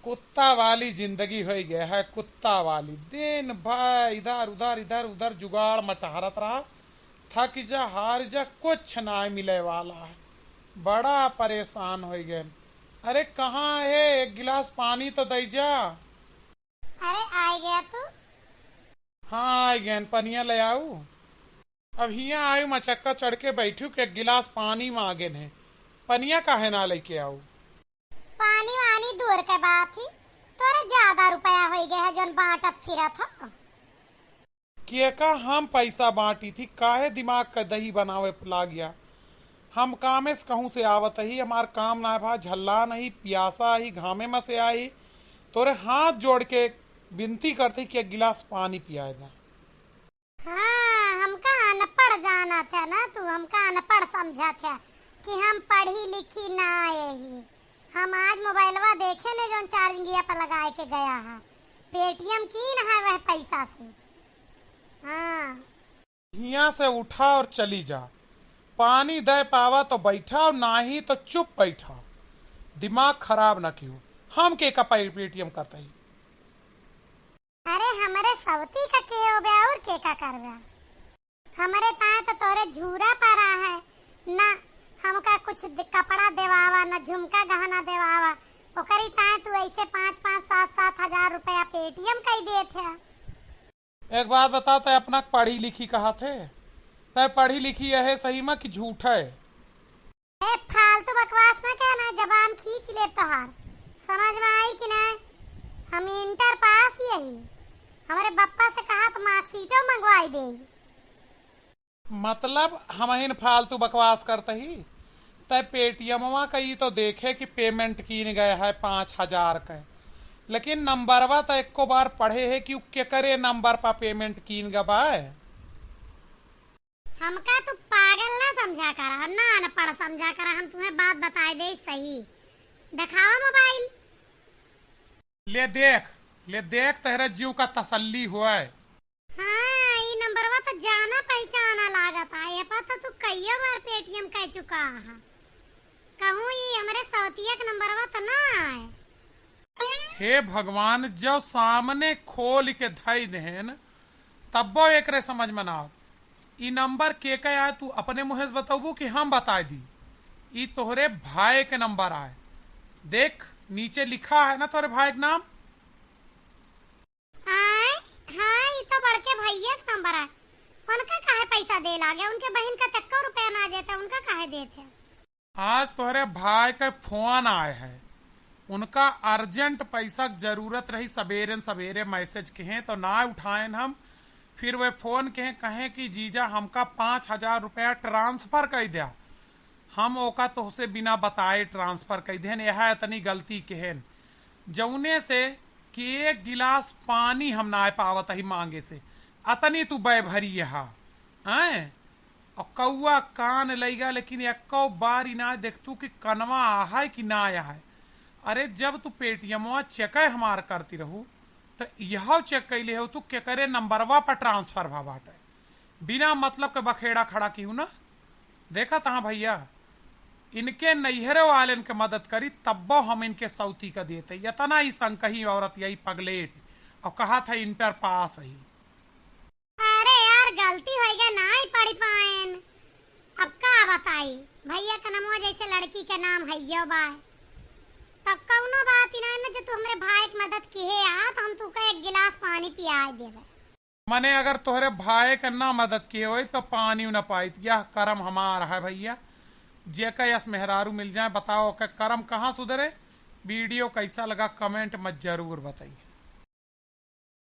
कुत्ता वाली जिंदगी हो गया है। कुत्ता वाली दिन भर इधर उधर जुगाड़ मटहरत रहा। थक जा हार जा कुछ ना मिले वाला है। बड़ा परेशान हो गए। अरे कहाँ है, एक गिलास पानी तो दई जा। अरे आ गया तू। हाँ आ गए, पनिया ले आऊ। अब हिया आयु मचक्का चढ़ के बैठू के एक गिलास पानी मांगे ने। पनिया काहे ना लेके आऊ। पानी वानी दूर के बात ही, तोरे ज्यादा रुपया हो गया है जौन बांटत फिरत हो। के का हम पैसा बांटी थी, काहे दिमाग का दही बनावे ला गया। हम कामे से कहूँ से आवत ही, हमार काम ना भा, झल्ला नहीं प्यासा ही घामे में से आई। तोरे हाथ जोड़ के विनती करती कि एक गिलास पानी पियाए दा। हाँ, हमका अनपढ़ जाना था ना तू, हमका अनपढ़ समझा था कि हम पढ़ी लिखी ना यही। हम आज मोबाइलवा देखे ने जौन चार्जिंगिया पर लगाए के गया है, पेटीएम की न है वह पैसा से। हाँ हिया से उठा और चली जा। पानी दे पावा तो बैठा और ना ही तो चुप बैठा। दिमाग खराब न क्यों। हम के का पेटीएम करते ही। अरे हमारे सवती का के हो बया और के का कर बया। हमारे ताए तो तोरे झूरा पड़ा है ना, हमका कुछ कपड़ा देवावा ना झुमका गहना देवावा। ओकरी ताए तू ऐसे 5-5, 7-7 हजार रुपया पेटीएम कई दे थे। एक बात बता, तय अपना पढ़ी लिखी कहा थे? तय पढ़ी लिखी है सही में कि झूठ है? ए फालतू बकवास ना कहना, जबान खींच ले तोहार। समझ में आई कि नहीं? हम इंटर पास यही। हमारे बप्पा से कहा तो मार्कशीटो मंगवाई दे। मतलब हम इन फालतू बकवास करते ही। तय पेटीएमवा कई तो देखे कि पेमेंट कीन गए है 5,000 का, लेकिन नंबरवा तो एको बार पढ़े है कि के करे नंबर पर पेमेंट कीन गए। हमका तू पागल ना समझा कर, ना अनपढ़ समझा कर। हम तुम्हें बात बताए दे सही। दिखावा मोबाइल। ले देख तेरे जीव का तसल्ली हुआ है। हाँ, ये नंबरवा तो जाना पहचाना लागत है। ये पता तू कई बार पेटीएम कह चुका है। कहूँ ये हमारे सौतिया का नंबरवा तो ना है। हे भगवान, जो सामने खोल के धई देन तब्बो एकरे समझ में ना। ई नंबर के आए तू अपने मुँह से बताबू कि हम बता दी? ई तोहरे भाई के नंबर आए। देख नीचे लिखा है ना तोहरे भाई का नाम। हाँ, ये तो बड़के भैया का नंबर है। उनका काहे पैसा दे लागे? उनके बहन का तक्को रुपया ना देते, उनका काहे देते? आज तोहरे भाई का फोन आए है। उनका अर्जेंट पैसा की जरूरत रही, सवेरे सवेरे मैसेज कहें तो ना उठाएं हम। फिर वे फोन कहें कि जीजा हमका 5,000 रुपया ट्रांसफर कर दिया। हम ओका तोहसे बिना बताए ट्रांसफर कर देन। यह इतनी गलती कहेन जौने से कि एक गिलास पानी हम ना पावत ही मांगे से। अतनी तू बै भरी यहाँ हैं और कौआ कान लेगा, लेकिन एको बार ही ना देखतू कि कनवा है कि ना है। अरे जब तू पेटीएमवा चेक हमार करती रहू तो यह चेक कैले हो तू के करे नंबरवा पर ट्रांसफर भा बाटे। बिना मतलब के बखेड़ा खड़ा की हूं ना। देखा तहा भैया, इनके नैहरे वाले इनके मदद करी तब्बो हम इनके सौती का देते। इतना ही संकही औरत यही पगलेट और कहा था इंटर पास ही। अरे यार गलती हो गया, ना ही पढ़ी पाएन। अब का बताई, भैया का नाम जैसे लड़की का नाम है यो बाय। तब कौनो बात ही ना है ना, जो तू हमारे भाई की मदद की है आ तो हम तुका एक गिलास पानी पिया देवे। मने अगर तोहरे भाई का ना मदद किए हो तो पानी न पाई। यह कर्म हमारा है भैया। जे का यस मेहरारू मिल जाए बताओ के कर्म कहाँ सुधरे। वीडियो कैसा लगा कमेंट मत जरूर बताइए।